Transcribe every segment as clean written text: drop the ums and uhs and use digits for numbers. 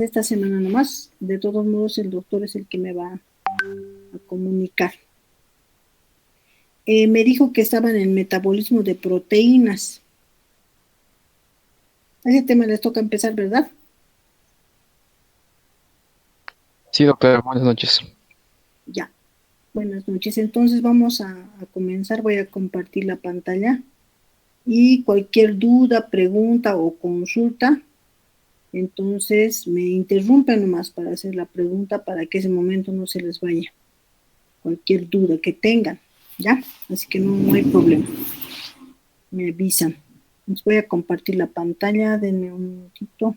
esta semana nomás. De todos modos, el doctor es el que me va a comunicar. Me dijo que estaba en el metabolismo de proteínas. Ese tema les toca empezar, ¿verdad? Sí, doctora, buenas noches. Ya. Buenas noches. Entonces vamos a comenzar. Voy a compartir la pantalla. Y cualquier duda, pregunta o consulta, entonces me interrumpen nomás para hacer la pregunta para que ese momento no se les vaya. Cualquier duda que tengan, ¿ya? Así que no hay problema. Me avisan. Les voy a compartir la pantalla. Denme un minutito.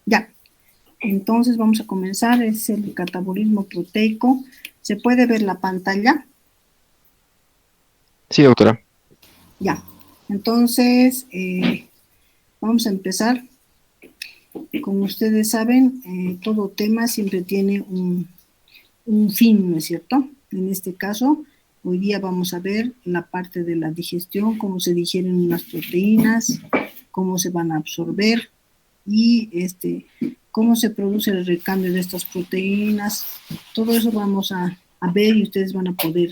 Ya. Entonces vamos a comenzar. Es el catabolismo proteico. ¿Se puede ver la pantalla? Sí, doctora. Ya. Entonces, vamos a empezar. Como ustedes saben, todo tema siempre tiene un fin, ¿no es cierto? En este caso, hoy día vamos a ver la parte de la digestión, cómo se digieren unas proteínas, cómo se van a absorber y cómo se produce el recambio de estas proteínas. Todo eso vamos a ver y ustedes van a poder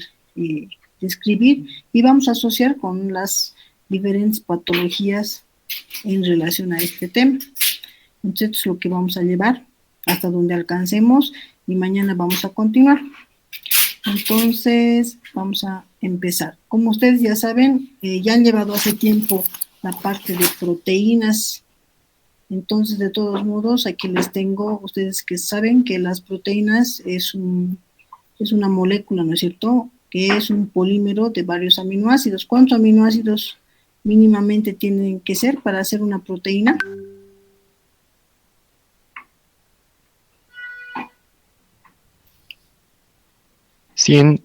describir y vamos a asociar con las diferentes patologías en relación a este tema. Entonces, es lo que vamos a llevar hasta donde alcancemos y mañana vamos a continuar. Entonces, vamos a empezar. Como ustedes ya saben, ya han llevado hace tiempo la parte de proteínas. Entonces, de todos modos, aquí les tengo, ustedes que saben que las proteínas es una molécula, ¿no es cierto? Que es un polímero de varios aminoácidos. ¿Cuántos aminoácidos mínimamente tienen que ser para hacer una proteína? 100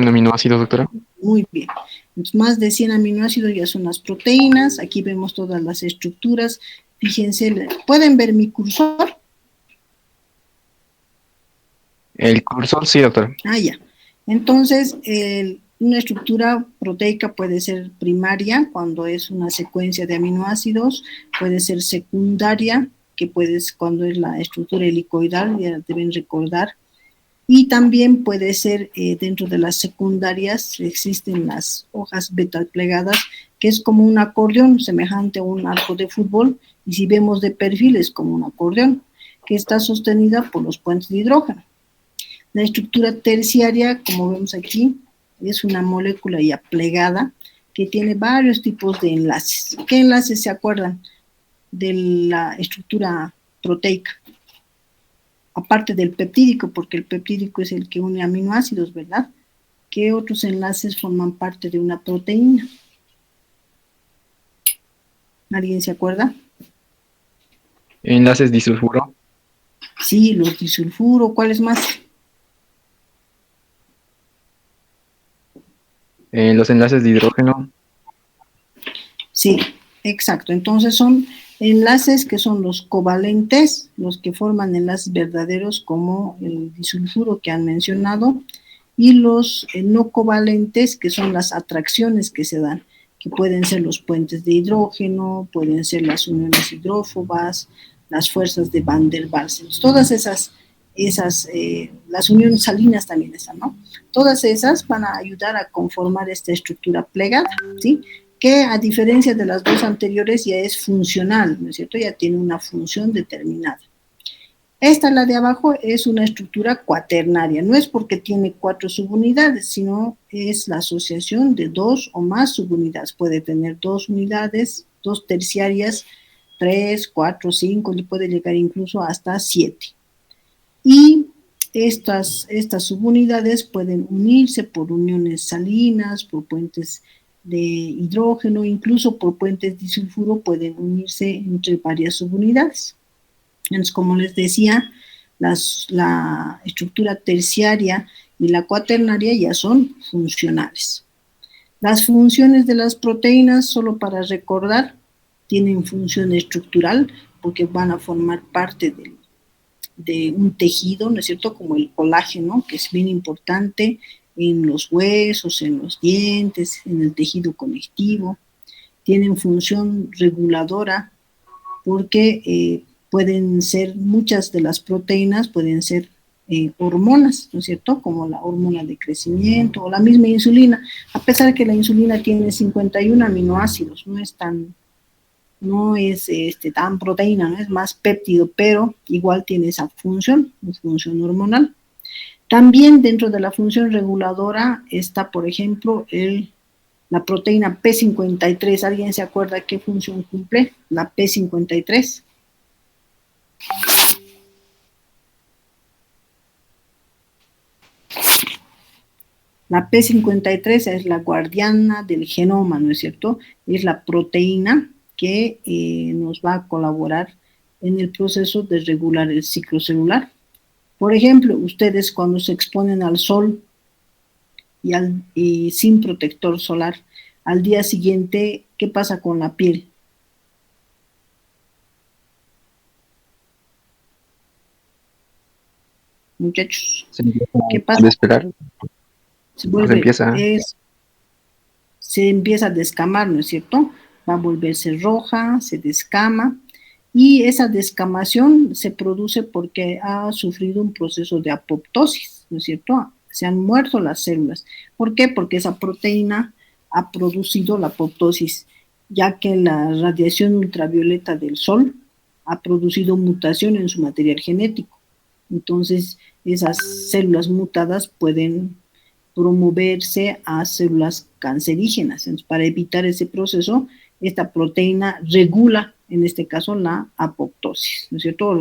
aminoácidos, doctora. Muy bien. Entonces, más de 100 aminoácidos ya son las proteínas. Aquí vemos todas las estructuras. Fíjense, ¿pueden ver mi cursor? El cursor, sí, doctora. Ya. Entonces, una estructura proteica puede ser primaria, cuando es una secuencia de aminoácidos, puede ser secundaria, que cuando es la estructura helicoidal, ya deben recordar, y también puede ser dentro de las secundarias, existen las hojas beta plegadas, que es como un acordeón, semejante a un arco de fútbol, y si vemos de perfil es como un acordeón, que está sostenida por los puentes de hidrógeno. La estructura terciaria, como vemos aquí, es una molécula ya plegada que tiene varios tipos de enlaces. ¿Qué enlaces se acuerdan de la estructura proteica? Aparte del peptídico, porque el peptídico es el que une aminoácidos, ¿verdad? ¿Qué otros enlaces forman parte de una proteína? ¿Alguien se acuerda? Enlaces disulfuro. Sí, los disulfuro. ¿Cuáles más? Los enlaces de hidrógeno. Sí, exacto. Entonces son enlaces que son los covalentes, los que forman enlaces verdaderos como el disulfuro que han mencionado, y los no covalentes, que son las atracciones que se dan, que pueden ser los puentes de hidrógeno, pueden ser las uniones hidrófobas, las fuerzas de Van der Waals. Todas esas, las uniones salinas también están, ¿no? Todas esas van a ayudar a conformar esta estructura plegada, ¿sí? Que a diferencia de las dos anteriores ya es funcional, ¿no es cierto? Ya tiene una función determinada. Esta, la de abajo, es una estructura cuaternaria. No es porque tiene 4 subunidades, sino es la asociación de 2 o más subunidades. Puede tener 2 unidades, 2 terciarias, 3, 4, 5, y puede llegar incluso hasta 7. Y estas subunidades pueden unirse por uniones salinas, por puentes de hidrógeno, incluso por puentes disulfuro pueden unirse entre varias subunidades. Entonces, como les decía, la estructura terciaria y la cuaternaria ya son funcionales. Las funciones de las proteínas, solo para recordar, tienen función estructural porque van a formar parte de un tejido, ¿no es cierto?, como el colágeno, que es bien importante en los huesos, en los dientes, en el tejido conectivo. Tienen función reguladora porque pueden ser, muchas de las proteínas pueden ser hormonas, ¿no es cierto?, como la hormona de crecimiento o la misma insulina, a pesar que la insulina tiene 51 aminoácidos, no es tan proteína, ¿no? Es más péptido, pero igual tiene esa función hormonal. También dentro de la función reguladora está, por ejemplo, la proteína P53. ¿Alguien se acuerda qué función cumple la P53? La P53 es la guardiana del genoma, ¿no es cierto? Es la proteína que nos va a colaborar en el proceso de regular el ciclo celular. Por ejemplo, ustedes cuando se exponen al sol y sin protector solar, al día siguiente, ¿qué pasa con la piel? Muchachos, ¿qué pasa? A despegar. Se empieza a descamar, ¿no es cierto? Va a volverse roja, se descama, y esa descamación se produce porque ha sufrido un proceso de apoptosis, ¿no es cierto? Se han muerto las células. ¿Por qué? Porque esa proteína ha producido la apoptosis, ya que la radiación ultravioleta del sol ha producido mutación en su material genético. Entonces, esas células mutadas pueden promoverse a células cancerígenas. Entonces, para evitar ese proceso, esta proteína regula, en este caso, la apoptosis, ¿no es cierto?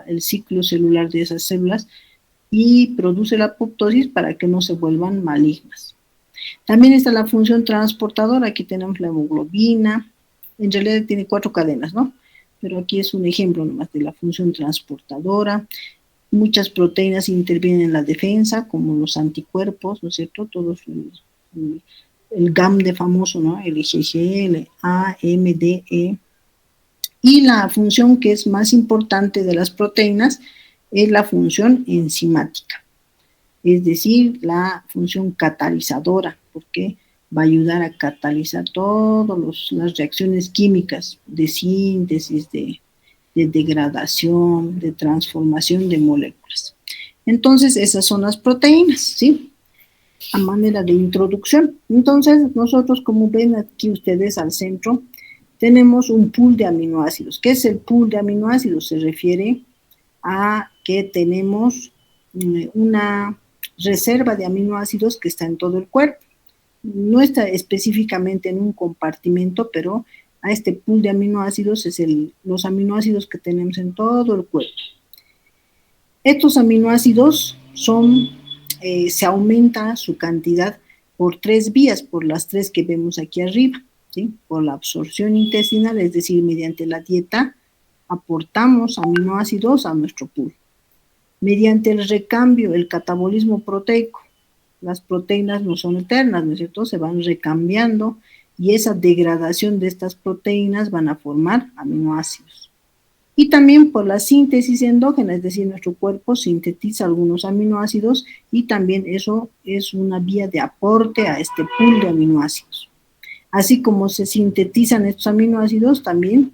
El ciclo celular de esas células, y produce la apoptosis para que no se vuelvan malignas. También está la función transportadora. Aquí tenemos la hemoglobina. En realidad tiene 4 cadenas, ¿no? Pero aquí es un ejemplo nomás de la función transportadora. Muchas proteínas intervienen en la defensa, como los anticuerpos, ¿no es cierto? Todos el GAM de famoso, ¿no? El IgG, el A, M, D, E. Y la función que es más importante de las proteínas es la función enzimática, es decir, la función catalizadora, porque va a ayudar a catalizar todas las reacciones químicas de síntesis, de degradación, de transformación de moléculas. Entonces, esas son las proteínas, ¿sí? A manera de introducción. Entonces, nosotros, como ven aquí ustedes al centro, tenemos un pool de aminoácidos. ¿Qué es el pool de aminoácidos? Se refiere a que tenemos una reserva de aminoácidos que está en todo el cuerpo. No está específicamente en un compartimento, pero a este pool de aminoácidos es los aminoácidos que tenemos en todo el cuerpo. Estos aminoácidos se aumenta su cantidad por 3 vías, por las 3 que vemos aquí arriba, ¿sí? Por la absorción intestinal, es decir, mediante la dieta, aportamos aminoácidos a nuestro pool. Mediante el recambio, el catabolismo proteico, las proteínas no son eternas, ¿no es cierto? Se van recambiando, y esa degradación de estas proteínas van a formar aminoácidos. Y también por la síntesis endógena, es decir, nuestro cuerpo sintetiza algunos aminoácidos y también eso es una vía de aporte a este pool de aminoácidos. Así como se sintetizan estos aminoácidos, también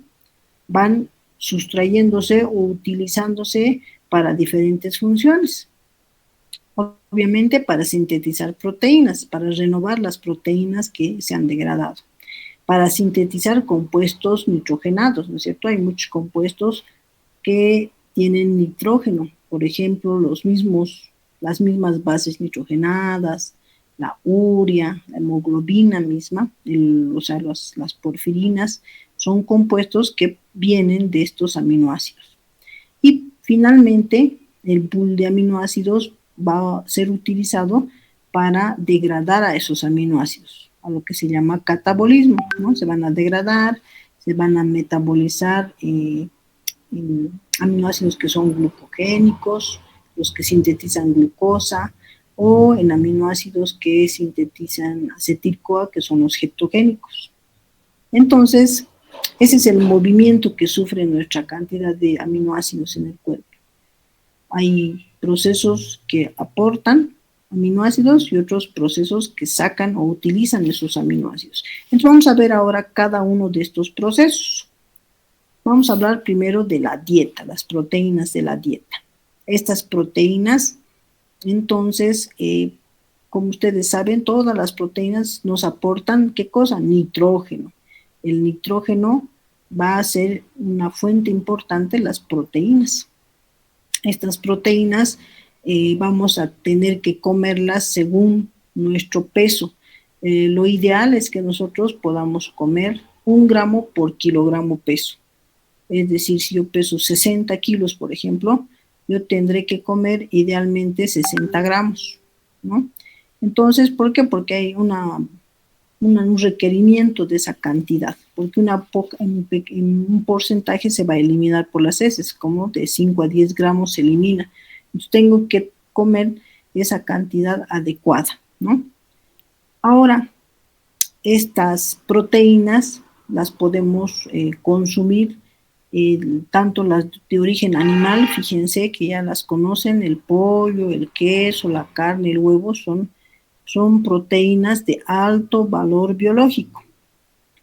van sustrayéndose o utilizándose para diferentes funciones. Obviamente para sintetizar proteínas, para renovar las proteínas que se han degradado, para sintetizar compuestos nitrogenados, ¿no es cierto? Hay muchos compuestos que tienen nitrógeno, por ejemplo, las mismas bases nitrogenadas, la urea, la hemoglobina misma, o sea, las porfirinas, son compuestos que vienen de estos aminoácidos. Y finalmente, el pool de aminoácidos va a ser utilizado para degradar a esos aminoácidos, a lo que se llama catabolismo, ¿no? Se van a degradar, se van a metabolizar en aminoácidos que son glucogénicos, los que sintetizan glucosa, o en aminoácidos que sintetizan acetil-CoA, que son los ketogénicos. Entonces, ese es el movimiento que sufre nuestra cantidad de aminoácidos en el cuerpo. Hay procesos que aportan aminoácidos y otros procesos que sacan o utilizan esos aminoácidos. Entonces vamos a ver ahora cada uno de estos procesos. Vamos a hablar primero de la dieta, las proteínas de la dieta. Estas proteínas, entonces, como ustedes saben, todas las proteínas nos aportan, ¿qué cosa? Nitrógeno. El nitrógeno va a ser una fuente importante de las proteínas. Estas proteínas vamos a tener que comerlas según nuestro peso. Lo ideal es que nosotros podamos comer 1 gramo por kilogramo peso. Es decir, si yo peso 60 kilos, por ejemplo, yo tendré que comer idealmente 60 gramos, ¿no? Entonces, ¿por qué? Porque hay un requerimiento de esa cantidad, porque un porcentaje se va a eliminar por las heces, como de 5 a 10 gramos se elimina. Entonces tengo que comer esa cantidad adecuada, ¿no? Ahora, estas proteínas las podemos consumir, tanto las de origen animal, fíjense que ya las conocen, el pollo, el queso, la carne, el huevo, son proteínas de alto valor biológico.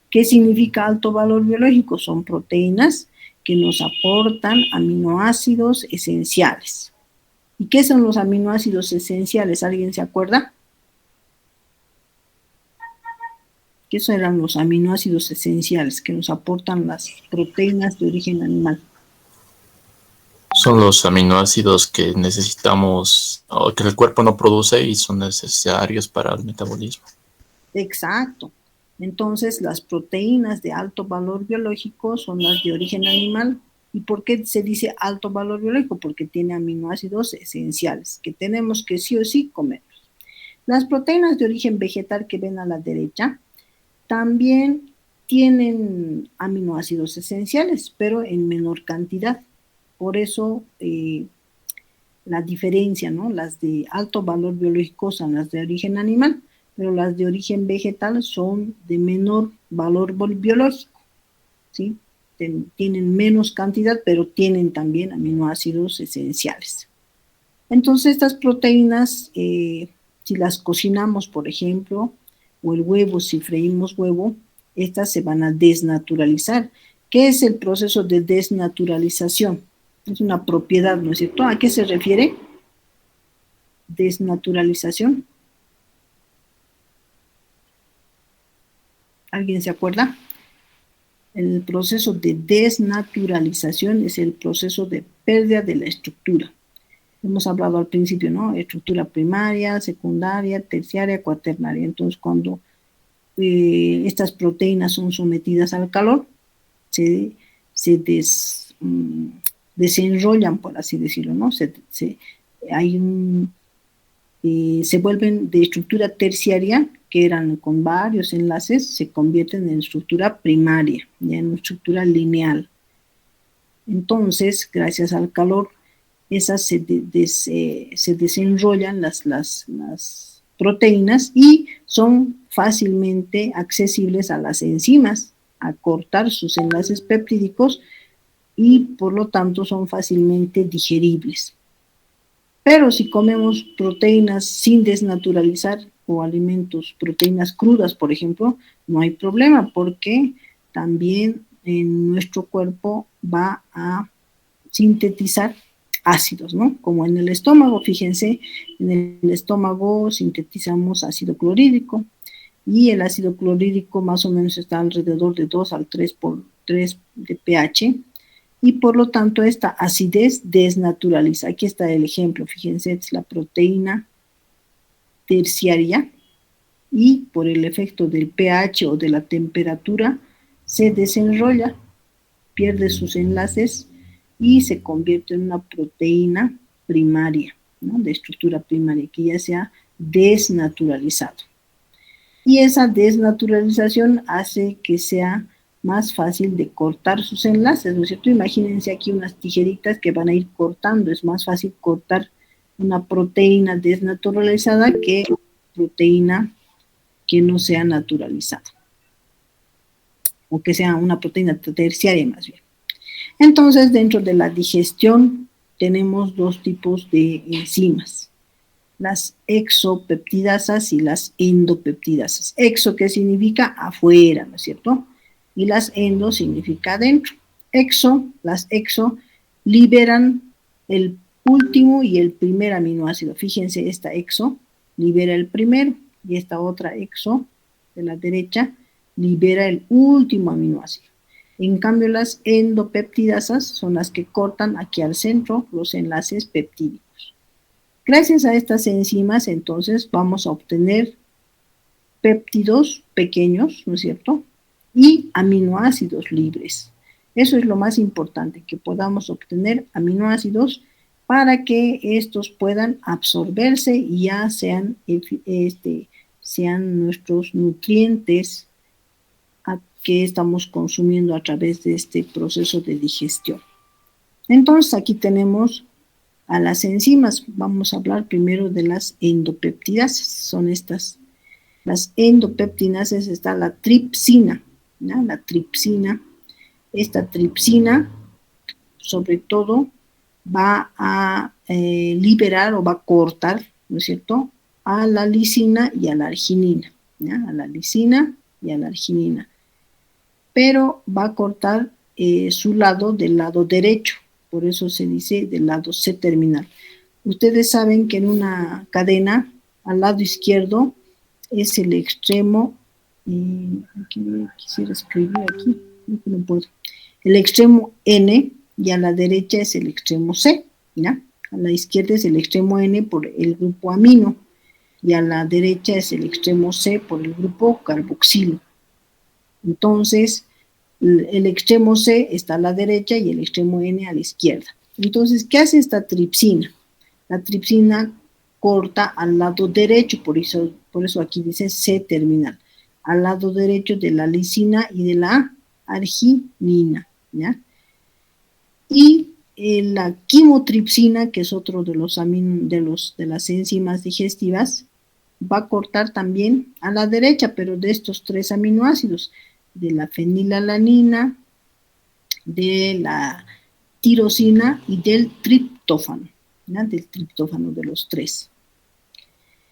¿Qué significa alto valor biológico? Son proteínas que nos aportan aminoácidos esenciales. ¿Y qué son los aminoácidos esenciales? ¿Alguien se acuerda? ¿Qué eran los aminoácidos esenciales que nos aportan las proteínas de origen animal? Son los aminoácidos que necesitamos o que el cuerpo no produce y son necesarios para el metabolismo. Exacto. Entonces, las proteínas de alto valor biológico son las de origen animal. ¿Y por qué se dice alto valor biológico? Porque tiene aminoácidos esenciales que tenemos que sí o sí comer. Las proteínas de origen vegetal que ven a la derecha también tienen aminoácidos esenciales, pero en menor cantidad. Por eso la diferencia, ¿no? Las de alto valor biológico son las de origen animal, pero las de origen vegetal son de menor valor biológico, ¿sí? Tienen menos cantidad, pero tienen también aminoácidos esenciales. Entonces, estas proteínas, si las cocinamos, por ejemplo, o el huevo, si freímos huevo, estas se van a desnaturalizar. ¿Qué es el proceso de desnaturalización? Es una propiedad, ¿no es cierto? ¿A qué se refiere? Desnaturalización. ¿Alguien se acuerda? El proceso de desnaturalización es el proceso de pérdida de la estructura. Hemos hablado al principio, ¿no? Estructura primaria, secundaria, terciaria, cuaternaria. Entonces, cuando estas proteínas son sometidas al calor, se desenrollan, por así decirlo, ¿no? Se vuelven de estructura terciaria, que eran con varios enlaces, se convierten en estructura primaria, ya en estructura lineal. Entonces, gracias al calor, esas se desenrollan las proteínas y son fácilmente accesibles a las enzimas, a cortar sus enlaces peptídicos y por lo tanto son fácilmente digeribles. Pero si comemos proteínas sin desnaturalizar o alimentos, proteínas crudas, por ejemplo, no hay problema porque también en nuestro cuerpo va a sintetizar ácidos, ¿no? Como en el estómago, fíjense, en el estómago sintetizamos ácido clorhídrico y el ácido clorhídrico más o menos está alrededor de 2 al 3 por 3 de pH, y por lo tanto esta acidez desnaturaliza. Aquí está el ejemplo, fíjense, es la proteína terciaria y por el efecto del pH o de la temperatura se desenrolla, pierde sus enlaces y se convierte en una proteína primaria, ¿no? De estructura primaria, que ya se ha desnaturalizado. Y esa desnaturalización hace que sea más fácil de cortar sus enlaces, ¿no es cierto? Imagínense aquí unas tijeritas que van a ir cortando, es más fácil cortar una proteína desnaturalizada que una proteína que no sea naturalizada, o que sea una proteína terciaria más bien. Entonces, dentro de la digestión tenemos dos tipos de enzimas, las exopeptidasas y las endopeptidasas. Exo, que significa afuera, ¿no es cierto? Y las endo significa adentro. Las exo liberan el último y el primer aminoácido. Fíjense, esta exo libera el primero y esta otra exo de la derecha libera el último aminoácido. En cambio, las endopeptidasas son las que cortan aquí al centro los enlaces peptídicos. Gracias a estas enzimas, entonces, vamos a obtener péptidos pequeños, ¿no es cierto?, y aminoácidos libres. Eso es lo más importante, que podamos obtener aminoácidos para que estos puedan absorberse y ya sean nuestros nutrientes que estamos consumiendo a través de este proceso de digestión. Entonces, aquí tenemos a las enzimas. Vamos a hablar primero de las endopeptidasas. Son estas. Las endopeptidasas está la tripsina, ¿no? La tripsina. Esta tripsina, sobre todo, va a liberar o va a cortar, ¿no es cierto?, a la lisina y a la arginina, ¿no? A la lisina y a la arginina. Pero va a cortar su lado del lado derecho, por eso se dice del lado C-terminal. Ustedes saben que en una cadena, al lado izquierdo, es el extremo, aquí quisiera escribir aquí, no puedo, el extremo N, y a la derecha es el extremo C, ¿ya? A la izquierda es el extremo N por el grupo amino, y a la derecha es el extremo C por el grupo carboxilo. Entonces, el extremo C está a la derecha y el extremo N a la izquierda. Entonces, ¿qué hace esta tripsina? La tripsina corta al lado derecho, por eso aquí dice C-terminal, al lado derecho de la lisina y de la arginina, ¿ya? Y la quimotripsina, que es otro de las enzimas digestivas, va a cortar también a la derecha, pero de estos tres aminoácidos, de la fenilalanina, de la tirosina y del triptófano, ¿ya? Del triptófano, de los tres.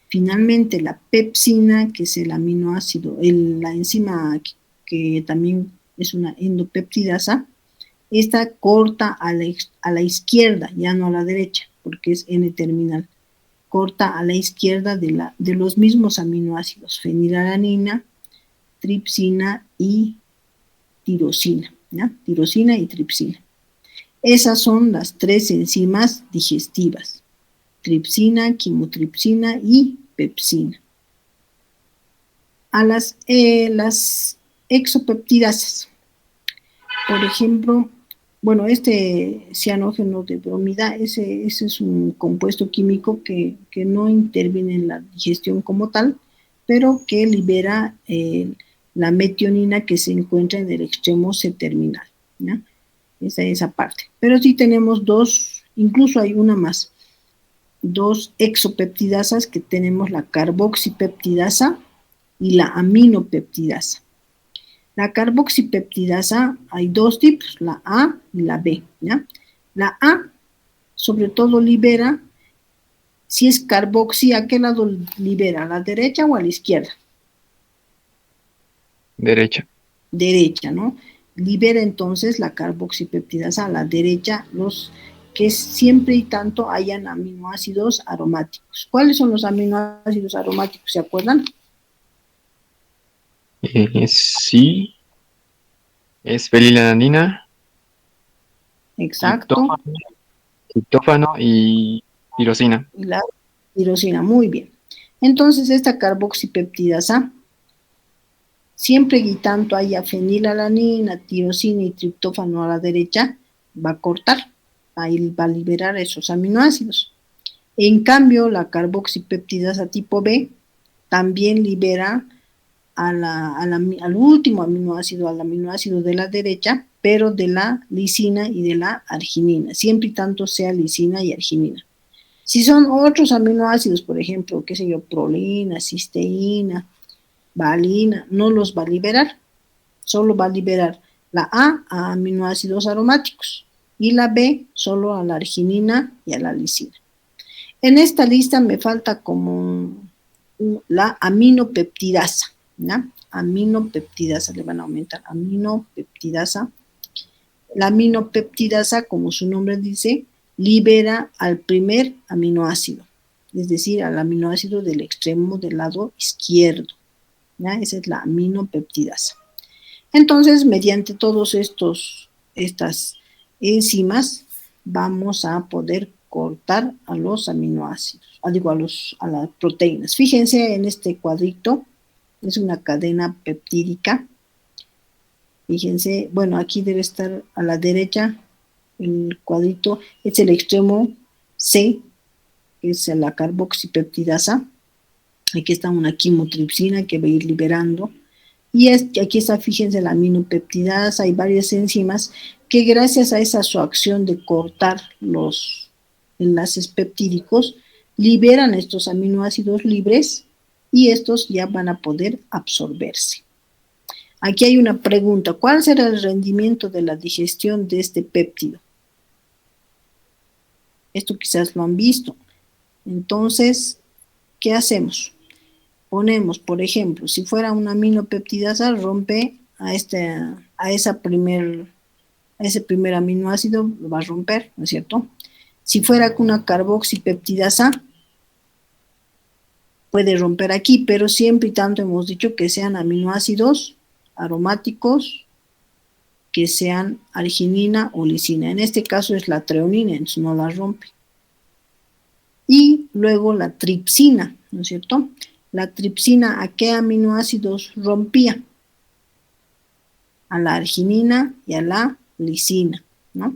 Finalmente, la pepsina, que es el aminoácido, la enzima que también es una endopeptidasa, esta corta a la izquierda, ya no a la derecha, porque es N-terminal. Corta a la izquierda de los mismos aminoácidos, fenilalanina, tripsina y tirosina, ¿ya? Tirosina y tripsina. Esas son las tres enzimas digestivas: tripsina, quimotripsina y pepsina. A las exopeptidasas, por ejemplo, bueno, este cianógeno de bromida, ese es un compuesto químico que no interviene en la digestión como tal, pero que libera la metionina que se encuentra en el extremo C-terminal, ¿ya? Esa parte. Pero sí tenemos dos, incluso hay una más, dos exopeptidasas, que tenemos la carboxipeptidasa y la aminopeptidasa. La carboxipeptidasa hay dos tipos, la A y la B, ¿ya? La A, sobre todo, libera, si es carboxi, ¿a qué lado libera? ¿A la derecha o a la izquierda? Derecha. Derecha, ¿no? Libera entonces la carboxipeptidasa a la derecha, los que siempre y tanto hayan aminoácidos aromáticos. ¿Cuáles son los aminoácidos aromáticos? ¿Se acuerdan? Sí, es fenilalanina, Exacto. triptófano y tirosina. Y la tirosina, muy bien. Entonces, esta carboxipeptidasa, siempre y tanto haya fenilalanina, tirosina y triptófano a la derecha, va a cortar, ahí va a liberar esos aminoácidos. En cambio, la carboxipeptidasa tipo B también libera al último aminoácido, al aminoácido de la derecha, pero de la lisina y de la arginina, siempre y tanto sea lisina y arginina. Si son otros aminoácidos, por ejemplo, qué sé yo, prolina, cisteína, valina, no los va a liberar, solo va a liberar la a aminoácidos aromáticos y la B solo a la arginina y a la lisina. En esta lista me falta como la aminopeptidasa, ¿ya? Aminopeptidasa, le van a aumentar, aminopeptidasa. La aminopeptidasa, como su nombre dice, libera al primer aminoácido, es decir, al aminoácido del extremo del lado izquierdo, ¿ya? Esa es la aminopeptidasa. Entonces, mediante todos estas enzimas, vamos a poder cortar a los aminoácidos, a las proteínas. Fíjense en este cuadrito, es una cadena peptídica. Fíjense, bueno, aquí debe estar a la derecha, el cuadrito, es el extremo C, que es la carboxipeptidasa. Aquí está una quimotripsina que va a ir liberando. Y aquí está, fíjense, la aminopeptidasa, hay varias enzimas que gracias a su acción de cortar los enlaces peptídicos, liberan estos aminoácidos libres y estos ya van a poder absorberse. Aquí hay una pregunta, ¿cuál será el rendimiento de la digestión de este péptido? Esto quizás lo han visto. Entonces, ¿qué hacemos? Ponemos, por ejemplo, si fuera una aminopeptidasa, rompe a ese primer aminoácido, lo va a romper, ¿no es cierto? Si fuera una carboxipeptidasa, puede romper aquí, pero siempre y tanto hemos dicho que sean aminoácidos aromáticos, que sean arginina o lisina. En este caso es la treonina, entonces no la rompe. Y luego la tripsina, ¿no es cierto? La tripsina, ¿a qué aminoácidos rompía? A la arginina y a la lisina, ¿no?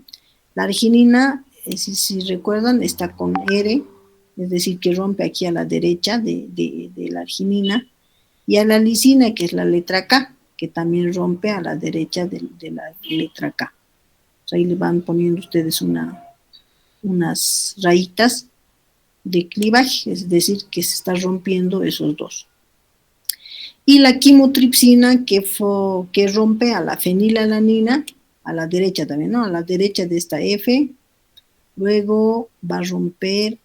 La arginina, si recuerdan, está con R, es decir, que rompe aquí a la derecha de la arginina, y a la lisina, que es la letra K, que también rompe a la derecha de la letra K. Entonces ahí le van poniendo ustedes unas rayitas de clivaje, es decir, que se está rompiendo esos dos. Y la quimotripsina, que rompe a la fenilalanina, a la derecha también, ¿no? A la derecha de esta F, luego va a romper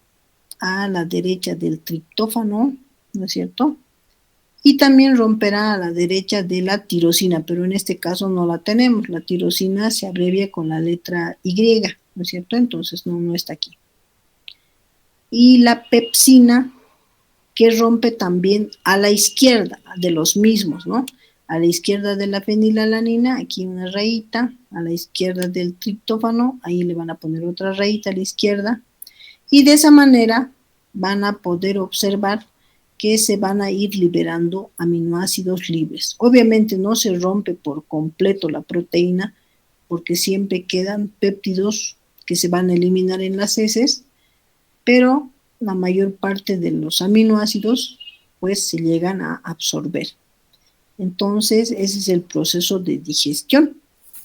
a la derecha del triptófano, ¿no es cierto? Y también romperá a la derecha de la tirosina, pero en este caso no la tenemos. La tirosina se abrevia con la letra Y, ¿no es cierto? Entonces no está aquí. Y la pepsina, que rompe también a la izquierda de los mismos, ¿no? A la izquierda de la fenilalanina, aquí una rayita, a la izquierda del triptófano, ahí le van a poner otra rayita a la izquierda, y de esa manera van a poder observar que se van a ir liberando aminoácidos libres. Obviamente no se rompe por completo la proteína, porque siempre quedan péptidos que se van a eliminar en las heces, pero la mayor parte de los aminoácidos pues se llegan a absorber. Entonces ese es el proceso de digestión,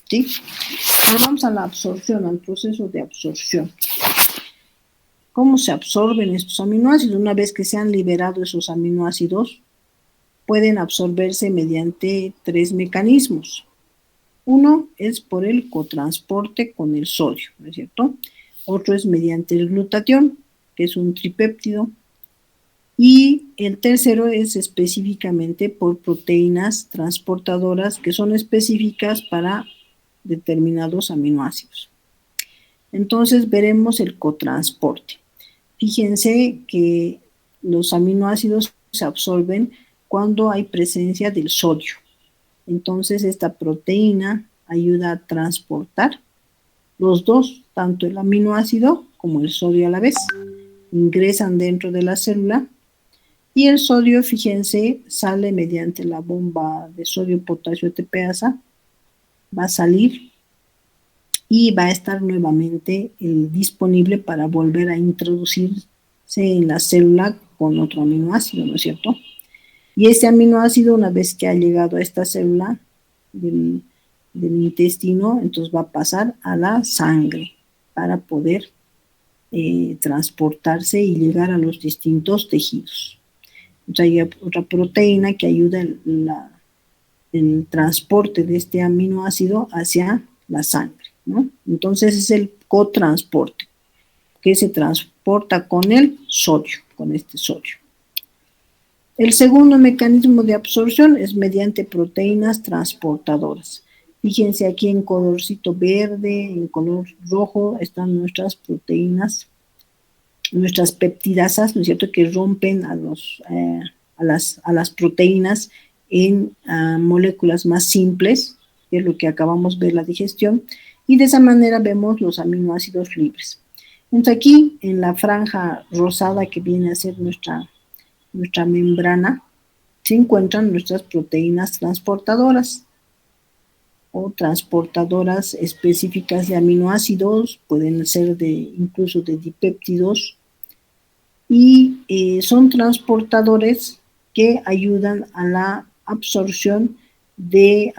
¿sí? Ahora vamos a la absorción, al proceso de absorción. ¿Cómo se absorben estos aminoácidos? Una vez que se han liberado esos aminoácidos, pueden absorberse mediante 3 mecanismos. Uno es por el cotransporte con el sodio, ¿no es cierto? Otro es mediante el glutatión, que es un tripéptido. Y el tercero es específicamente por proteínas transportadoras que son específicas para determinados aminoácidos. Entonces veremos el cotransporte. Fíjense que los aminoácidos se absorben cuando hay presencia del sodio. Entonces esta proteína ayuda a transportar los dos, tanto el aminoácido como el sodio a la vez. Ingresan dentro de la célula y el sodio, fíjense, sale mediante la bomba de sodio-potasio ATPasa, va a salir y va a estar nuevamente disponible para volver a introducirse en la célula con otro aminoácido, ¿no es cierto? Y este aminoácido, una vez que ha llegado a esta célula del intestino, entonces va a pasar a la sangre para poder transportarse y llegar a los distintos tejidos. Entonces hay otra proteína que ayuda el transporte de este aminoácido hacia la sangre, ¿no? Entonces es el cotransporte, que se transporta con el sodio, con este sodio. El segundo mecanismo de absorción es mediante proteínas transportadoras. Fíjense aquí en colorcito verde, en color rojo, están nuestras proteínas, nuestras peptidasas, ¿no es cierto?, que rompen a las proteínas en moléculas más simples, que es lo que acabamos de ver, la digestión, y de esa manera vemos los aminoácidos libres. Entonces aquí, en la franja rosada que viene a ser nuestra membrana, se encuentran nuestras proteínas transportadoras o transportadoras específicas de aminoácidos, pueden ser incluso de dipéptidos, y son transportadores que ayudan a la absorción de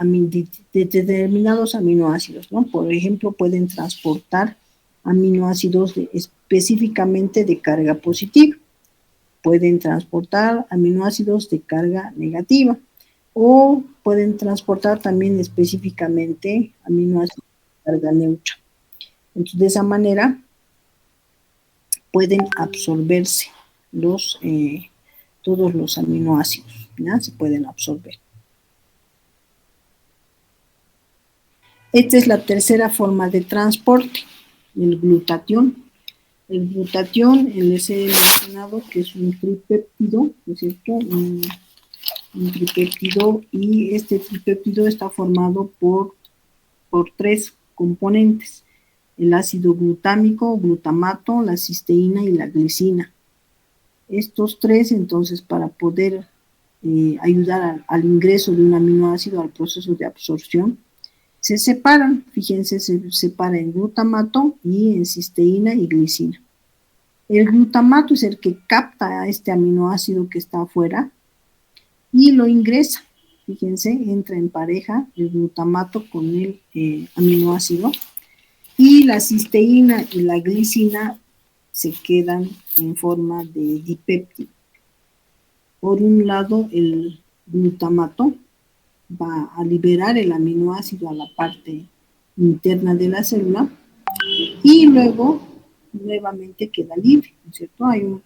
determinados aminoácidos, ¿no? Por ejemplo, pueden transportar aminoácidos específicamente de carga positiva, pueden transportar aminoácidos de carga negativa, o pueden transportar también específicamente aminoácidos de carga neutra. Entonces, de esa manera pueden absorberse todos los aminoácidos, ¿ya? Se pueden absorber. Esta es la tercera forma de transporte, el glutatión. El glutatión, les he mencionado que es un tripéptido, ¿no es cierto? Un tripéptido, y este tripéptido está formado por 3 componentes: el ácido glutámico, glutamato, la cisteína y la glicina. Estos 3, entonces, para poder ayudar al ingreso de un aminoácido al proceso de absorción, se separan. Fíjense, se separa en glutamato y en cisteína y glicina. El glutamato es el que capta a este aminoácido que está afuera y lo ingresa. Fíjense, entra en pareja el glutamato con el aminoácido, y la cisteína y la glicina se quedan en forma de dipéptido. Por un lado, el glutamato va a liberar el aminoácido a la parte interna de la célula y luego nuevamente queda libre, ¿no es cierto? Hay un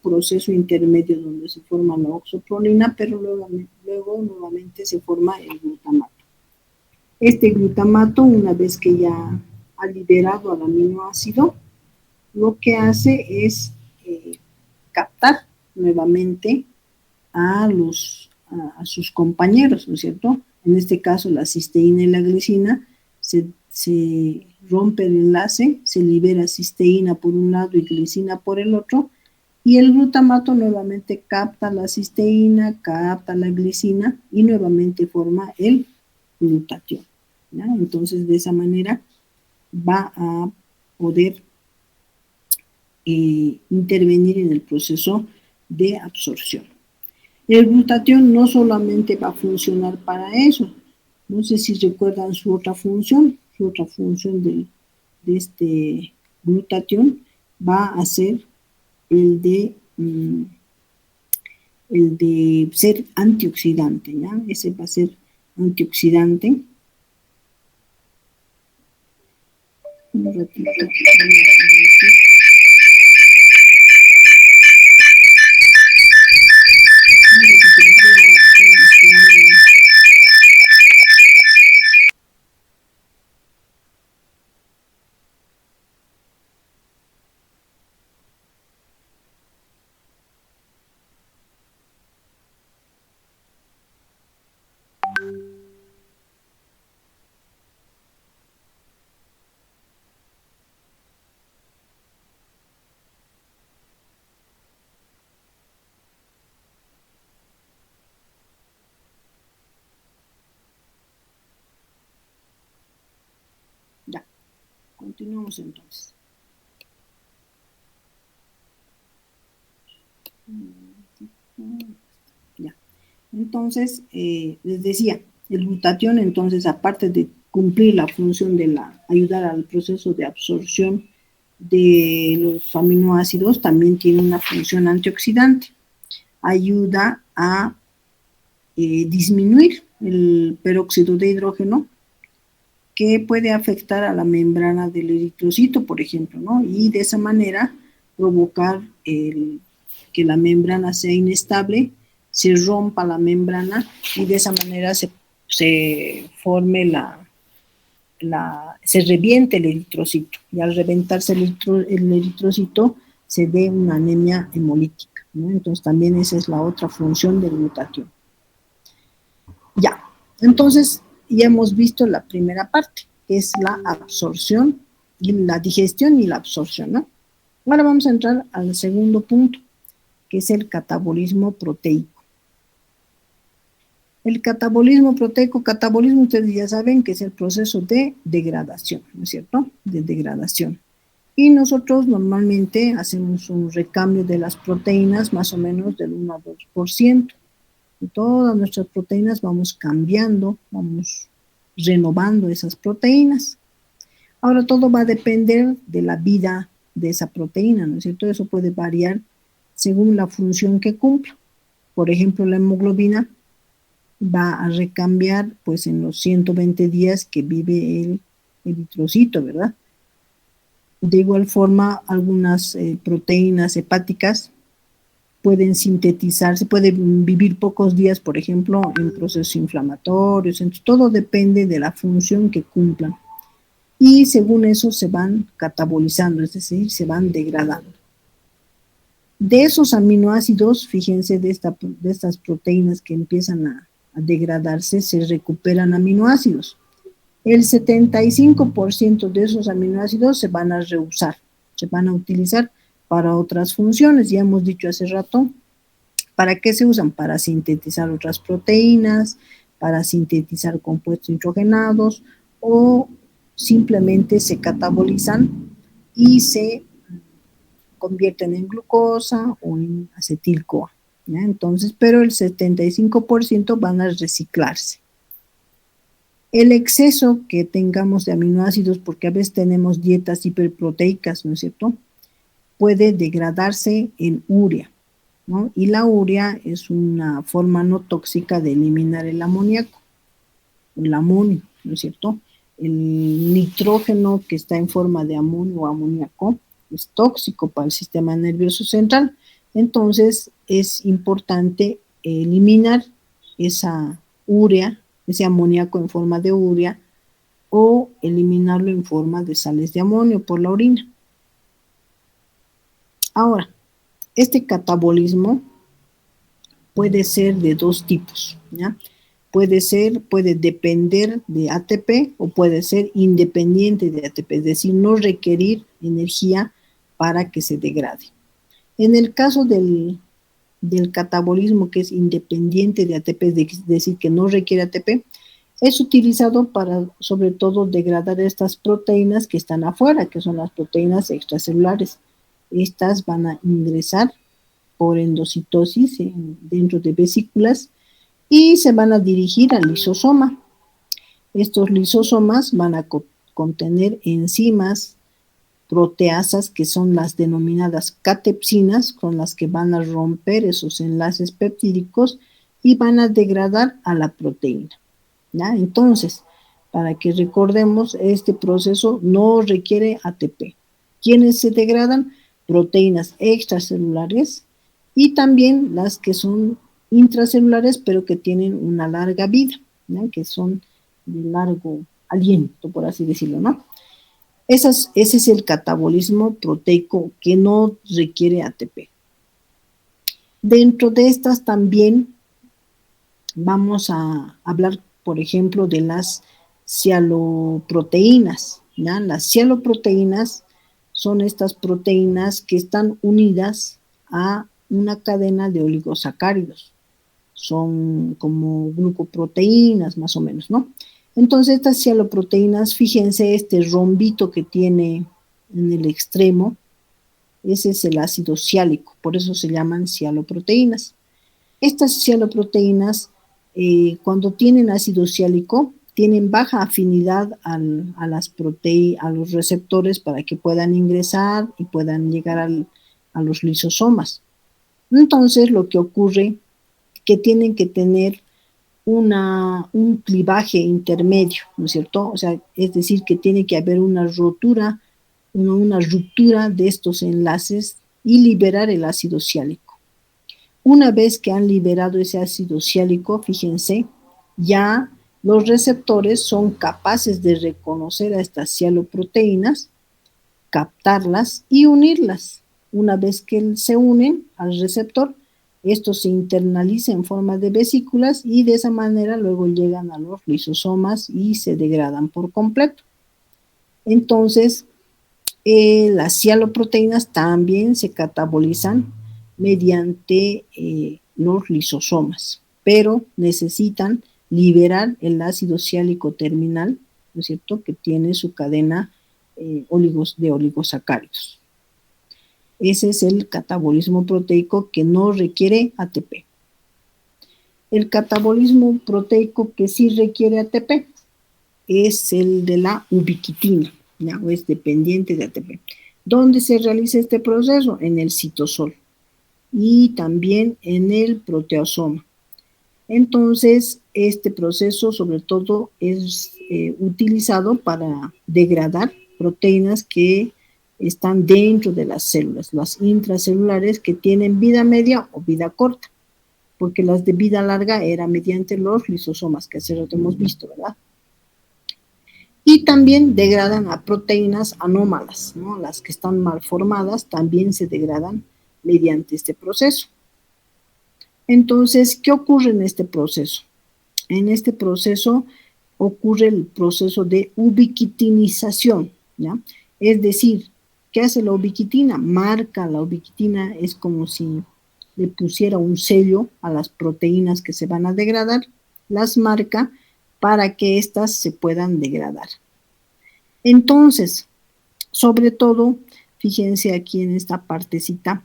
proceso intermedio donde se forma la oxoprolina, pero luego nuevamente se forma el glutamato. Este glutamato, una vez que ya ha liberado al aminoácido, lo que hace es captar nuevamente a sus compañeros, ¿no es cierto? En este caso, la cisteína y la glicina se rompe el enlace, se libera cisteína por un lado y glicina por el otro, y el glutamato nuevamente capta la cisteína, capta la glicina y nuevamente forma el glutatión, ¿ya? Entonces, de esa manera va a poder intervenir en el proceso de absorción. El glutatión no solamente va a funcionar para eso, no sé si recuerdan su otra función de este glutatión va a ser el de el de ser antioxidante, ¿ya? Ese va a ser antioxidante. Un ratito. Ya, continuamos entonces. Ya. Entonces, les decía, el glutatión, entonces, aparte de cumplir la función de ayudar al proceso de absorción de los aminoácidos, también tiene una función antioxidante. Ayuda a disminuir el peróxido de hidrógeno, que puede afectar a la membrana del eritrocito, por ejemplo, ¿no? Y de esa manera provocar que la membrana sea inestable, se rompa la membrana y de esa manera se forme se reviente el eritrocito. Y al reventarse el eritrocito se dé una anemia hemolítica, ¿no? Entonces también esa es la otra función del glutatión. Ya, entonces ya hemos visto la primera parte, que es la absorción, y la digestión y la absorción, ¿no? Ahora vamos a entrar al segundo punto, que es el catabolismo proteico. El catabolismo proteico, catabolismo ustedes ya saben que es el proceso de degradación, ¿no es cierto? De degradación. Y nosotros normalmente hacemos un recambio de las proteínas más o menos del 1 a 2%. Y todas nuestras proteínas vamos cambiando, vamos renovando esas proteínas. Ahora todo va a depender de la vida de esa proteína, ¿no es cierto? Eso puede variar según la función que cumpla. Por ejemplo, la hemoglobina va a recambiar pues en los 120 días que vive el eritrocito, ¿verdad? De igual forma, algunas proteínas hepáticas pueden sintetizarse, pueden vivir pocos días, por ejemplo, en procesos inflamatorios. Entonces, todo depende de la función que cumplan. Y según eso se van catabolizando, es decir, se van degradando. De esos aminoácidos, fíjense, de estas proteínas que empiezan a degradarse, se recuperan aminoácidos. El 75% de esos aminoácidos se van a reusar, se van a utilizar para otras funciones. Ya hemos dicho hace rato, ¿para qué se usan? Para sintetizar otras proteínas, para sintetizar compuestos nitrogenados, o simplemente se catabolizan y se convierten en glucosa o en acetil-CoA, ¿ya? Entonces, pero el 75% van a reciclarse. El exceso que tengamos de aminoácidos, porque a veces tenemos dietas hiperproteicas, ¿no es cierto?, puede degradarse en urea, ¿no? Y la urea es una forma no tóxica de eliminar el amoníaco, el amonio, ¿no es cierto? El nitrógeno que está en forma de amonio o amoníaco es tóxico para el sistema nervioso central. Entonces es importante eliminar esa urea, ese amoníaco en forma de urea, o eliminarlo en forma de sales de amonio por la orina. Ahora, este catabolismo puede ser de dos tipos, ¿ya? Puede depender de ATP o puede ser independiente de ATP, es decir, no requerir energía para que se degrade. En el caso del catabolismo que es independiente de ATP, es decir, que no requiere ATP, es utilizado para, sobre todo, degradar estas proteínas que están afuera, que son las proteínas extracelulares. Estas van a ingresar por endocitosis dentro de vesículas y se van a dirigir al lisosoma. Estos lisosomas van a contener enzimas proteasas, que son las denominadas catepsinas, con las que van a romper esos enlaces peptídicos y van a degradar a la proteína, ¿ya? Entonces, para que recordemos, este proceso no requiere ATP. ¿Quiénes se degradan? Proteínas extracelulares y también las que son intracelulares, pero que tienen una larga vida, ¿no? Que son de largo aliento, por así decirlo, ¿no? Ese es el catabolismo proteico que no requiere ATP. Dentro de estas también vamos a hablar, por ejemplo, de las cialoproteínas, ¿ya? Las cialoproteínas son estas proteínas que están unidas a una cadena de oligosacáridos. Son como glucoproteínas, más o menos, ¿no? Entonces, estas cialoproteínas, fíjense este rombito que tiene en el extremo, ese es el ácido ciálico, por eso se llaman cialoproteínas. Estas cialoproteínas, cuando tienen ácido ciálico, tienen baja afinidad a los receptores para que puedan ingresar y puedan llegar a los lisosomas. Entonces, lo que ocurre es que tienen que tener un clivaje intermedio, ¿no es cierto? O sea, es decir, que tiene que haber una ruptura de estos enlaces y liberar el ácido ciálico. Una vez que han liberado ese ácido ciálico, fíjense, ya los receptores son capaces de reconocer a estas cialoproteínas, captarlas y unirlas. Una vez que se unen al receptor, esto se internaliza en forma de vesículas y de esa manera luego llegan a los lisosomas y se degradan por completo. Entonces, las cialoproteínas también se catabolizan mediante los lisosomas, pero necesitan liberar el ácido ciálico terminal, ¿no es cierto?, que tiene su cadena de oligosacáridos. Ese es el catabolismo proteico que no requiere ATP. El catabolismo proteico que sí requiere ATP es el de la ubiquitina, ¿ya? O es dependiente de ATP. ¿Dónde se realiza este proceso? En el citosol y también en el proteasoma. Entonces, este proceso sobre todo es utilizado para degradar proteínas que están dentro de las células, las intracelulares que tienen vida media o vida corta, porque las de vida larga era mediante los lisosomas, que hace rato hemos visto, ¿verdad? Y también degradan a proteínas anómalas, ¿no? Las que están mal formadas también se degradan mediante este proceso. Entonces, ¿qué ocurre en este proceso? En este proceso ocurre el proceso de ubiquitinización, ¿ya? Es decir, ¿qué hace la ubiquitina? Marca, la ubiquitina es como si le pusiera un sello a las proteínas que se van a degradar, las marca para que éstas se puedan degradar. Entonces, sobre todo, fíjense aquí en esta partecita,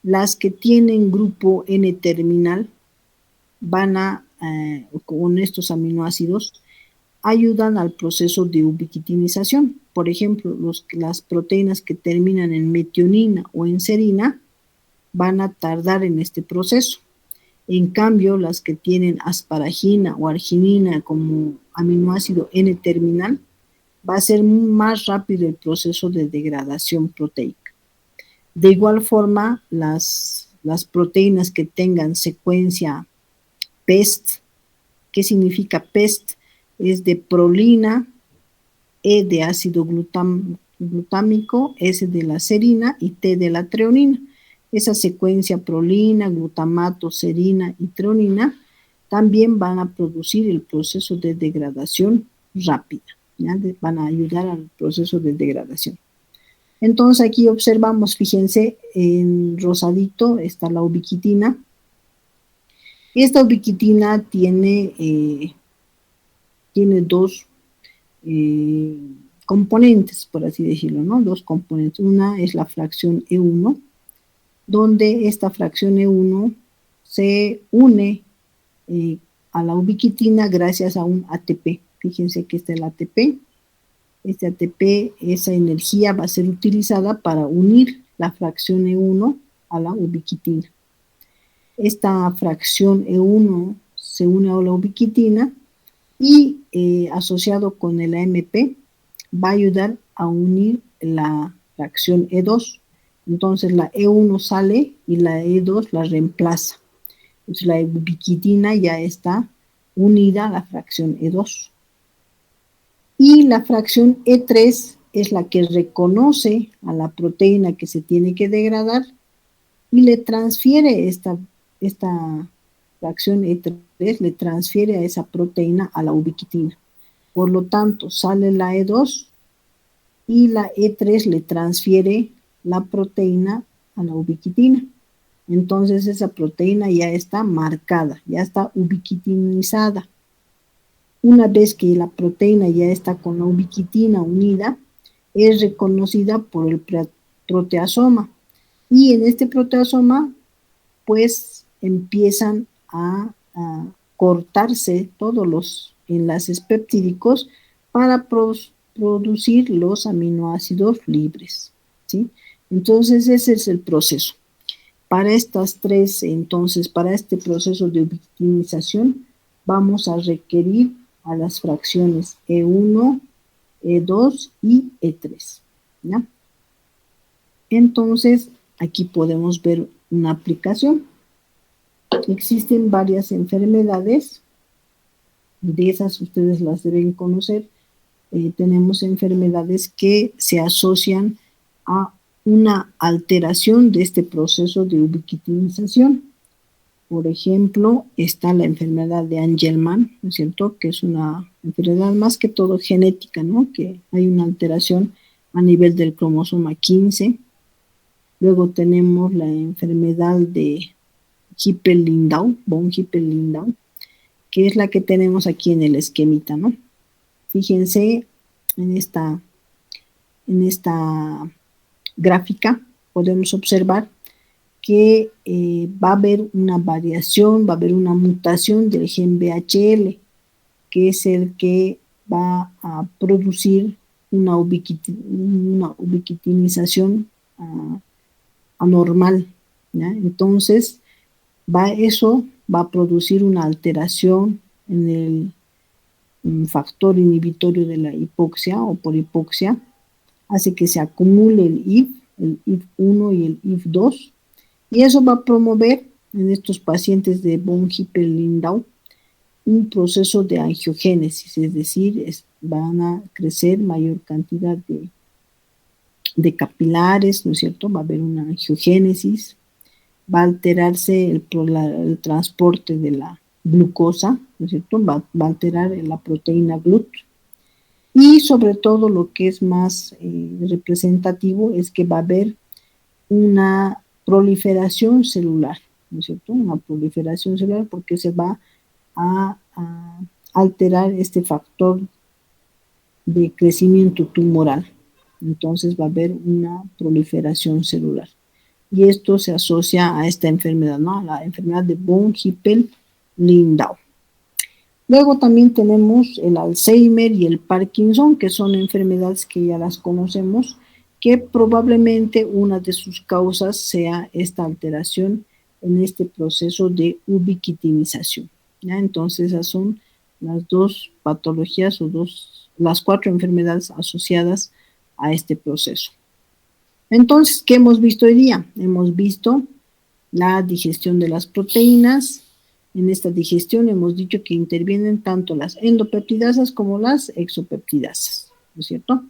las que tienen grupo N terminal van a, con estos aminoácidos, ayudan al proceso de ubiquitinización. Por ejemplo, las proteínas que terminan en metionina o en serina van a tardar en este proceso. En cambio, las que tienen asparagina o arginina como aminoácido N terminal, va a ser más rápido el proceso de degradación proteica. De igual forma, las proteínas que tengan secuencia PEST, ¿qué significa PEST? Es de prolina, E de ácido glutámico, S de la serina y T de la treonina. Esa secuencia prolina, glutamato, serina y treonina también van a producir el proceso de degradación rápida, ¿ya? Van a ayudar al proceso de degradación. Entonces aquí observamos, fíjense, en rosadito está la ubiquitina. Esta ubiquitina tiene dos componentes, por así decirlo, ¿no? Dos componentes. Una es la fracción E1, donde esta fracción E1 se une a la ubiquitina gracias a un ATP. Fíjense que está el ATP. Este ATP, esa energía va a ser utilizada para unir la fracción E1 a la ubiquitina. Esta fracción E1 se une a la ubiquitina y asociado con el AMP va a ayudar a unir la fracción E2. Entonces la E1 sale y la E2 la reemplaza. Entonces la ubiquitina ya está unida a la fracción E2. Y la fracción E3 es la que reconoce a la proteína que se tiene que degradar y le transfiere esta fracción E3, le transfiere a esa proteína a la ubiquitina. Por lo tanto, sale la E2 y la E3 le transfiere la proteína a la ubiquitina. Entonces esa proteína ya está marcada, ya está ubiquitinizada. Una vez que la proteína ya está con la ubiquitina unida, es reconocida por el proteasoma. Y en este proteasoma, pues empiezan a cortarse todos los enlaces peptídicos para producir los aminoácidos libres, ¿sí? Entonces ese es el proceso. Para estas tres, entonces, para este proceso de ubiquitinización, vamos a requerir a las fracciones E1, E2 y E3, ¿ya? Entonces, aquí podemos ver una aplicación. Existen varias enfermedades, de esas ustedes las deben conocer. Tenemos enfermedades que se asocian a una alteración de este proceso de ubiquitinización. Por ejemplo, está la enfermedad de Angelman, ¿no es cierto?, que es una enfermedad más que todo genética, ¿no?, que hay una alteración a nivel del cromosoma 15. Luego tenemos la enfermedad de Hippel-Lindau, von Hippel-Lindau, que es la que tenemos aquí en el esquemita, ¿no? Fíjense en esta gráfica, podemos observar que va a haber una variación, va a haber una mutación del gen BHL, que es el que va a producir una ubiquitinización anormal, ¿ya? Entonces, eso va a producir una alteración en el factor inhibitorio de la hipoxia o por hipoxia, hace que se acumule el IF1 y el IF2, y eso va a promover en estos pacientes de von Hippel-Lindau un proceso de angiogénesis, es decir, van a crecer mayor cantidad de capilares, ¿no es cierto? Va a haber una angiogénesis, va a alterarse el transporte de la glucosa, ¿no es cierto? Va a alterar la proteína GLUT. Y sobre todo lo que es más representativo es que va a haber una proliferación celular, ¿no es cierto? Una proliferación celular porque se va a alterar este factor de crecimiento tumoral. Entonces va a haber una proliferación celular. Y esto se asocia a esta enfermedad, ¿no? La enfermedad de von Hippel-Lindau. Luego también tenemos el Alzheimer y el Parkinson, que son enfermedades que ya las conocemos, que probablemente una de sus causas sea esta alteración en este proceso de ubiquitinización, ¿ya? Entonces esas son las dos patologías las 4 enfermedades asociadas a este proceso. Entonces, ¿qué hemos visto hoy día? Hemos visto la digestión de las proteínas. En esta digestión hemos dicho que intervienen tanto las endopeptidasas como las exopeptidasas, ¿no es cierto?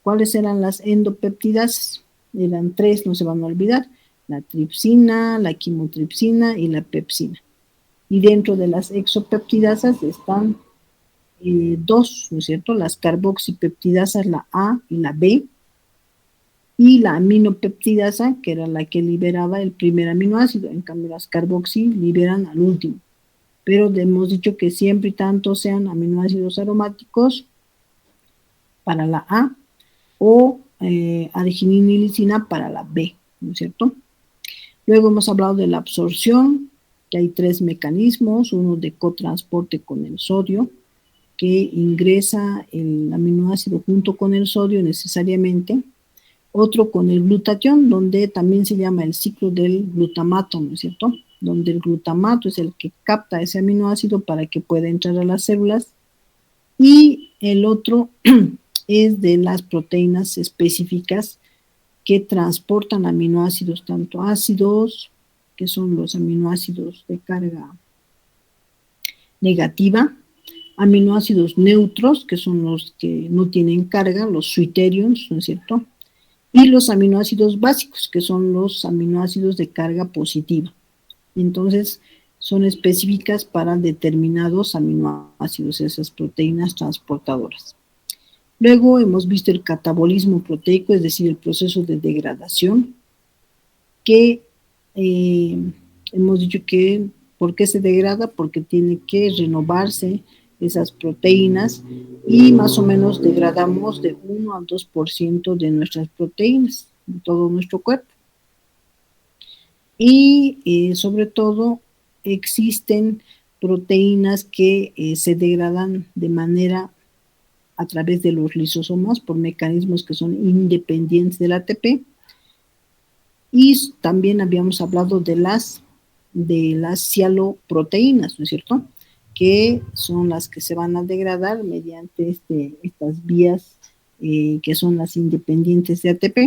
¿Cuáles eran las endopeptidasas? Eran 3, no se van a olvidar: la tripsina, la quimotripsina y la pepsina. Y dentro de las exopeptidasas están 2, ¿no es cierto? Las carboxipeptidasas, la A y la B, y la aminopeptidasa, que era la que liberaba el primer aminoácido. En cambio, las carboxi liberan al último. Pero hemos dicho que siempre y tanto sean aminoácidos aromáticos para la A o arginina y lisina para la B, ¿no es cierto? Luego hemos hablado de la absorción, que hay 3 mecanismos: uno de cotransporte con el sodio, que ingresa el aminoácido junto con el sodio necesariamente, otro con el glutatión, donde también se llama el ciclo del glutamato, ¿no es cierto? Donde el glutamato es el que capta ese aminoácido para que pueda entrar a las células, y el otro es de las proteínas específicas que transportan aminoácidos tanto ácidos, que son los aminoácidos de carga negativa, aminoácidos neutros, que son los que no tienen carga, los switterions, ¿no es cierto? Y los aminoácidos básicos, que son los aminoácidos de carga positiva. Entonces, son específicas para determinados aminoácidos, esas proteínas transportadoras. Luego hemos visto el catabolismo proteico, es decir, el proceso de degradación, que hemos dicho que, ¿por qué se degrada? Porque tiene que renovarse esas proteínas y más o menos degradamos de 1 al 2% de nuestras proteínas en todo nuestro cuerpo. Y sobre todo existen proteínas que se degradan de manera a través de los lisosomas por mecanismos que son independientes del ATP. Y también habíamos hablado de las sialoproteínas, ¿no es cierto?, que son las que se van a degradar mediante estas vías que son las independientes de ATP,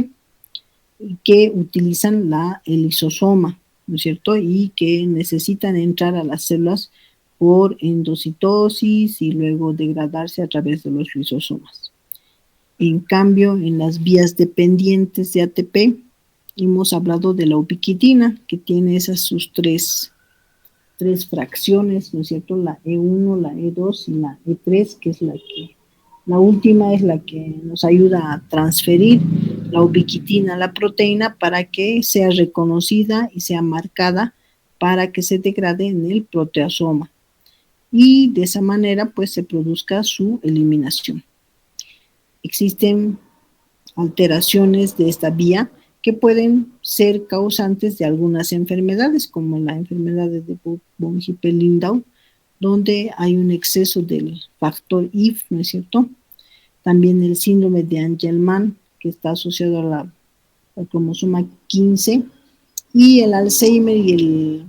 y que utilizan el lisosoma, ¿no es cierto?, y que necesitan entrar a las células por endocitosis y luego degradarse a través de los lisosomas. En cambio, en las vías dependientes de ATP, hemos hablado de la ubiquitina, que tiene esas sus tres fracciones, ¿no es cierto?, la E1, la E2 y la E3, que es la última es la que nos ayuda a transferir la ubiquitina a la proteína para que sea reconocida y sea marcada para que se degrade en el proteasoma. Y de esa manera, pues, se produzca su eliminación. Existen alteraciones de esta vía que pueden ser causantes de algunas enfermedades, como la enfermedad de von Hippel-Lindau, donde hay un exceso del factor IF, ¿no es cierto? También el síndrome de Angelman, que está asociado al cromosoma 15, y el Alzheimer y el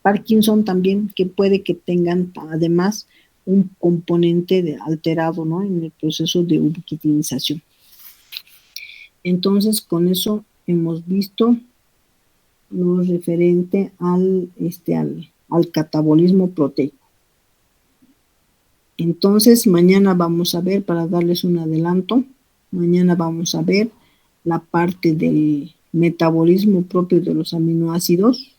Parkinson también, que puede que tengan además un componente alterado, ¿no?, en el proceso de ubiquitinización. Entonces, con eso hemos visto lo referente al catabolismo proteico. Entonces, mañana vamos a ver, para darles un adelanto, mañana vamos a ver la parte del metabolismo propio de los aminoácidos,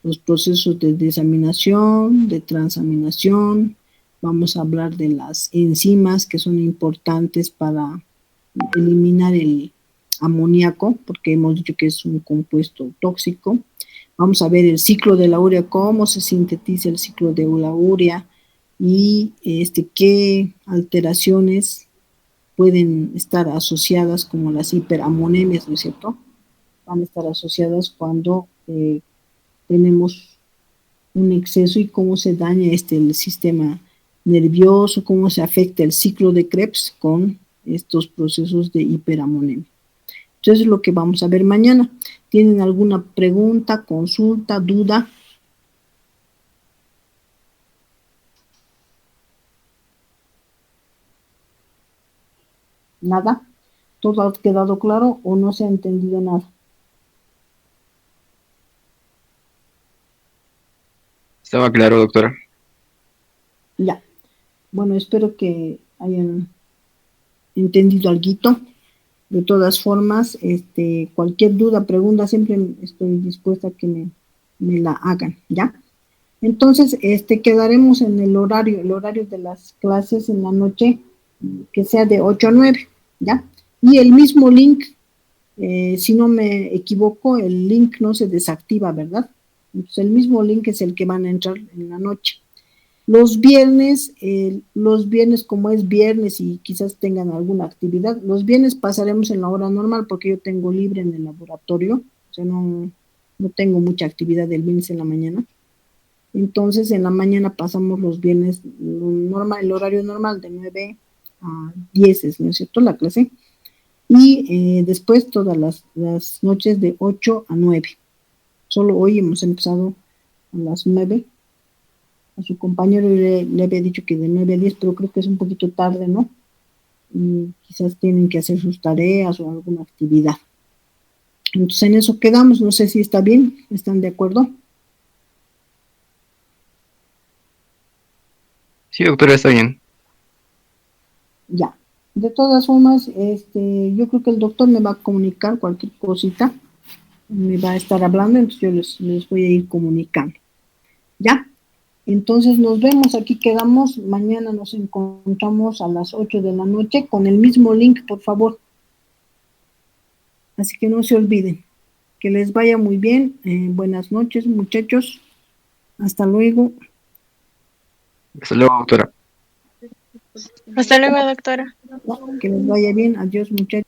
los procesos de desaminación, de transaminación. Vamos a hablar de las enzimas que son importantes para eliminar el amoníaco, porque hemos dicho que es un compuesto tóxico. Vamos a ver el ciclo de la urea, cómo se sintetiza el ciclo de la urea y qué alteraciones pueden estar asociadas, como las hiperamonemias, ¿no es cierto? Van a estar asociadas cuando tenemos un exceso, y cómo se daña el sistema nervioso, cómo se afecta el ciclo de Krebs con estos procesos de hiperamonemia. Entonces, es lo que vamos a ver mañana. ¿Tienen alguna pregunta, consulta, duda? ¿Nada? ¿Todo ha quedado claro o no se ha entendido nada? Estaba claro, doctora. Ya. Bueno, espero que hayan entendido alguito. De todas formas, cualquier duda, pregunta, siempre estoy dispuesta a que me la hagan, ¿ya? Entonces, quedaremos en el horario de las clases en la noche, que sea de 8 a 9, ¿ya? Y el mismo link, si no me equivoco, el link no se desactiva, ¿verdad? Entonces, el mismo link es el que van a entrar en la noche. Los viernes, como es viernes y quizás tengan alguna actividad, los viernes pasaremos en la hora normal, porque yo tengo libre en el laboratorio, o sea, no tengo mucha actividad el viernes en la mañana. Entonces, en la mañana pasamos los viernes normal, el horario normal de 9 a 10, ¿no es cierto? La clase. Y después todas las noches de 8 a 9. Solo hoy hemos empezado a las 9. A su compañero le había dicho que de 9 a 10, pero creo que es un poquito tarde, ¿no? Y quizás tienen que hacer sus tareas o alguna actividad. Entonces en eso quedamos, no sé si está bien, ¿están de acuerdo? Sí, doctora, está bien. Ya. De todas formas, yo creo que el doctor me va a comunicar cualquier cosita, me va a estar hablando, entonces yo les voy a ir comunicando. ¿Ya? Entonces nos vemos, aquí quedamos, mañana nos encontramos a las 8 de la noche con el mismo link, por favor. Así que no se olviden. Que les vaya muy bien. Buenas noches, muchachos. Hasta luego. Hasta luego, doctora. Hasta luego, doctora. Que les vaya bien. Adiós, muchachos.